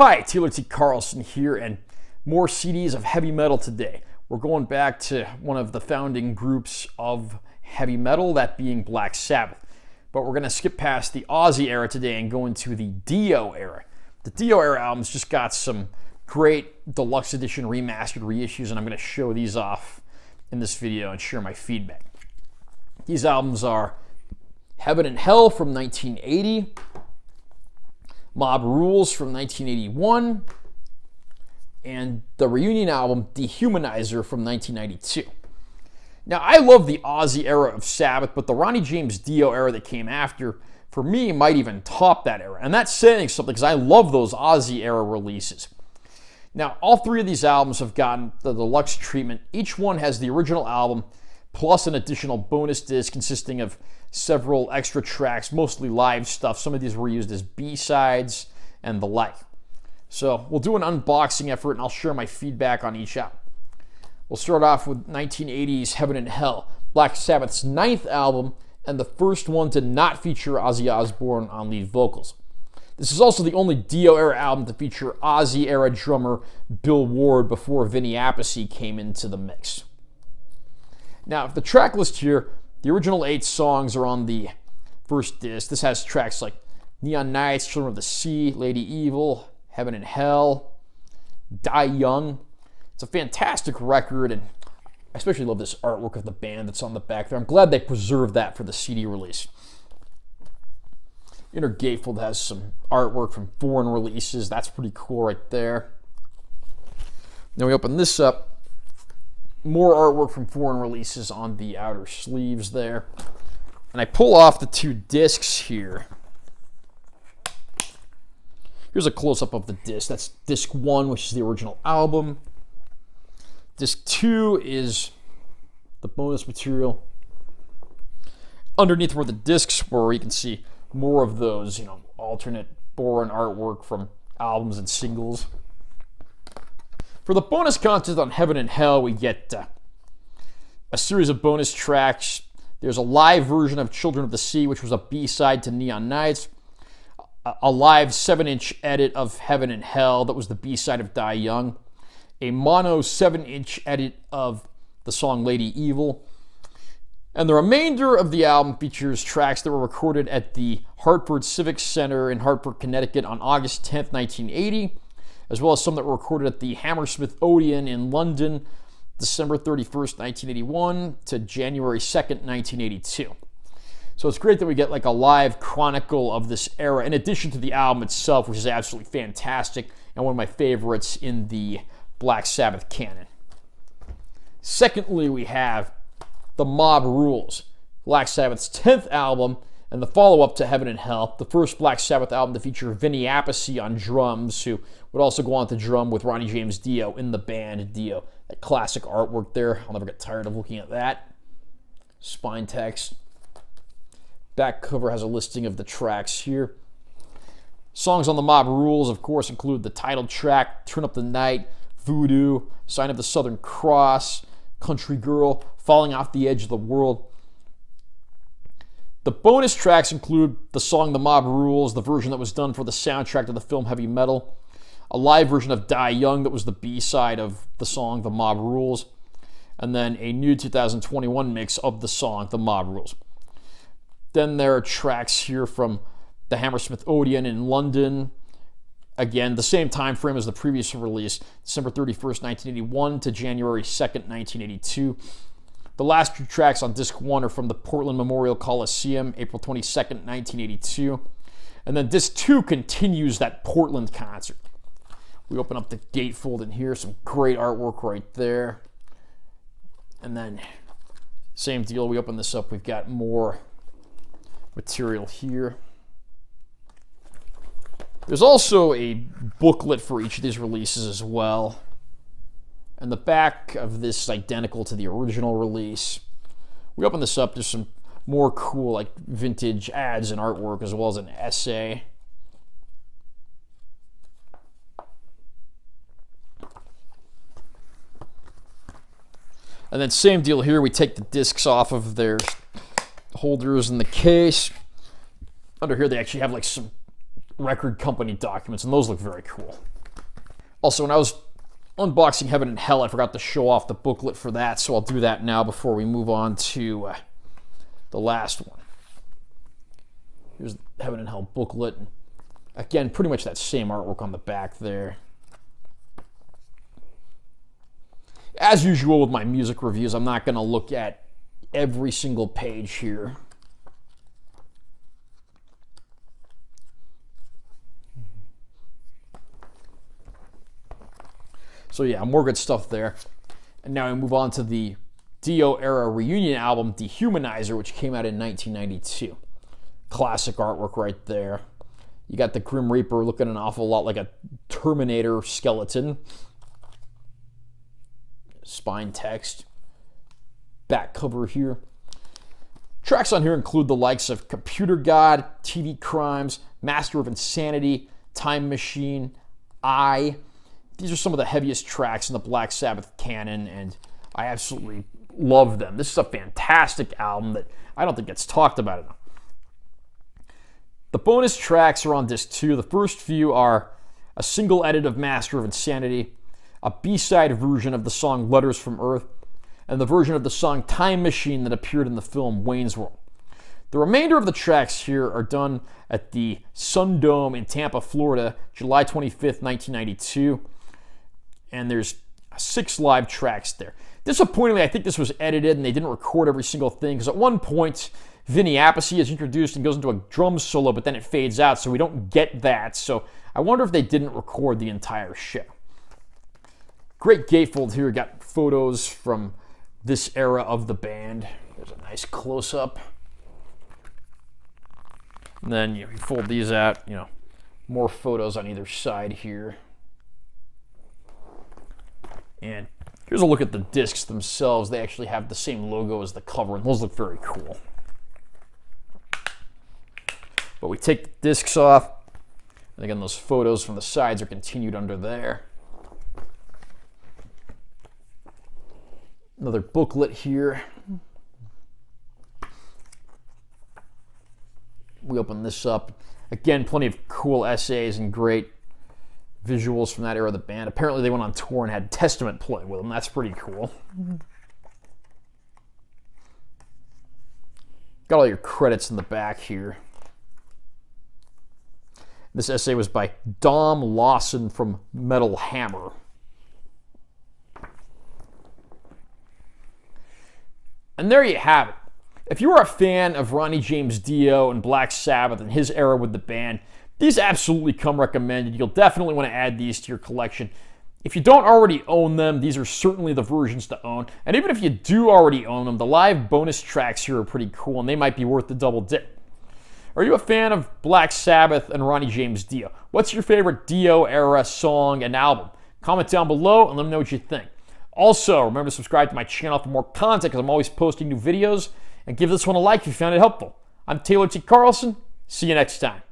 Hi, Taylor T. Carlson here, and more CDs of heavy metal today. We're going back to one of the founding groups of heavy metal, that being Black Sabbath. But we're going to skip past the Ozzy era today and go into the Dio-era. The Dio-era albums just got some great deluxe edition remastered reissues, and I'm going to show these off in this video and share my feedback. These albums are Heaven and Hell from 1980, Mob Rules from 1981, and the reunion album Dehumanizer from 1992. Now, I love the Ozzy era of Sabbath, but the Ronnie James Dio era that came after, for me, might even top that era. And that's saying something, because I love those Ozzy era releases. Now, all three of these albums have gotten the deluxe treatment. Each one has the original album, plus an additional bonus disc consisting of several extra tracks, mostly live stuff. Some of these were used as B-sides and the like. So we'll do an unboxing effort, and I'll share my feedback on each album. We'll start off with 1980's Heaven and Hell, Black Sabbath's 9th album, and the first one to not feature Ozzy Osbourne on lead vocals. This is also the only Dio-era album to feature Ozzy-era drummer Bill Ward before Vinny Appice came into the mix. Now, the track list here, the original 8 songs are on the first disc. This has tracks like Neon Nights, Children of the Sea, Lady Evil, Heaven and Hell, Die Young. It's a fantastic record, and I especially love this artwork of the band that's on the back there. I'm glad they preserved that for the CD release. Inner Gatefold has some artwork from foreign releases. That's pretty cool right there. Then we open this up. More artwork from foreign releases on the outer sleeves there. And I pull off the 2 discs here. Here's a close-up of the disc. That's disc 1, which is the original album. Disc 2 is the bonus material. Underneath where the discs were, you can see more of those, alternate foreign artwork from albums and singles. For the bonus content on Heaven and Hell, we get a series of bonus tracks. There's a live version of Children of the Sea, which was a B-side to Neon Nights. A live 7-inch edit of Heaven and Hell that was the B-side of Die Young. A mono 7-inch edit of the song Lady Evil. And the remainder of the album features tracks that were recorded at the Hartford Civic Center in Hartford, Connecticut on August 10th, 1980, as well as some that were recorded at the Hammersmith Odeon in London, December 31st, 1981 to January 2nd, 1982. So it's great that we get like a live chronicle of this era, in addition to the album itself, which is absolutely fantastic and one of my favorites in the Black Sabbath canon. Secondly, we have the Mob Rules, Black Sabbath's 10th album, and the follow-up to Heaven and Hell, the first Black Sabbath album to feature Vinny Appice on drums, who would also go on to drum with Ronnie James Dio in the band Dio. That classic artwork there, I'll never get tired of looking at that. Spine text. Back cover has a listing of the tracks here. Songs on the Mob Rules, of course, include the title track, Turn Up the Night, Voodoo, Sign of the Southern Cross, Country Girl, Falling Off the Edge of the World. The bonus tracks include the song The Mob Rules, the version that was done for the soundtrack to the film Heavy Metal, a live version of Die Young that was the B-side of the song The Mob Rules, and then a new 2021 mix of the song The Mob Rules. Then there are tracks here from the Hammersmith Odeon in London, again, the same time frame as the previous release, December 31st, 1981 to January 2nd, 1982. The last 2 tracks on disc 1 are from the Portland Memorial Coliseum, April 22nd, 1982. And then disc 2 continues that Portland concert. We open up the gatefold in here, some great artwork right there. And then, same deal, we open this up, we've got more material here. There's also a booklet for each of these releases as well. And the back of this is identical to the original release. We open this up, there's some more cool like vintage ads and artwork, as well as an essay. And then same deal here, we take the discs off of their holders in the case. Under here they actually have like some record company documents, and those look very cool. Also, when I was unboxing Heaven and Hell, I forgot to show off the booklet for that, so I'll do that now before we move on to the last one. Here's the Heaven and Hell booklet. Again, pretty much that same artwork on the back there. As usual with my music reviews, I'm not going to look at every single page here. So yeah, more good stuff there. And now we move on to the Dio-era reunion album, Dehumanizer, which came out in 1992. Classic artwork right there. You got the Grim Reaper looking an awful lot like a Terminator skeleton. Spine text. Back cover here. Tracks on here include the likes of Computer God, TV Crimes, Master of Insanity, Time Machine, I. These are some of the heaviest tracks in the Black Sabbath canon, and I absolutely love them. This is a fantastic album that I don't think gets talked about enough. The bonus tracks are on disc 2. The first few are a single edit of Master of Insanity, a B-side version of the song Letters from Earth, and the version of the song Time Machine that appeared in the film Wayne's World. The remainder of the tracks here are done at the Sun Dome in Tampa, Florida, July 25th, 1992. And there's 6 live tracks there. Disappointingly, I think this was edited and they didn't record every single thing, because at one point, Vinny Appice is introduced and goes into a drum solo, but then it fades out, so we don't get that. So I wonder if they didn't record the entire show. Great gatefold here. Got photos from this era of the band. There's a nice close-up. And then you fold these out, more photos on either side here. And here's a look at the discs themselves. They actually have the same logo as the cover, and those look very cool. But we take the discs off, and again, those photos from the sides are continued under there. Another booklet here. We open this up. Again, plenty of cool essays and great visuals from that era of the band. Apparently they went on tour and had Testament play with them. That's pretty cool. Got all your credits in the back here. This essay was by Dom Lawson from Metal Hammer. And there you have it. If you are a fan of Ronnie James Dio and Black Sabbath and his era with the band, these absolutely come recommended. You'll definitely want to add these to your collection. If you don't already own them, these are certainly the versions to own. And even if you do already own them, the live bonus tracks here are pretty cool, and they might be worth the double dip. Are you a fan of Black Sabbath and Ronnie James Dio? What's your favorite Dio-era song and album? Comment down below and let me know what you think. Also, remember to subscribe to my channel for more content, because I'm always posting new videos, and give this one a like if you found it helpful. I'm Taylor T. Carlson. See you next time.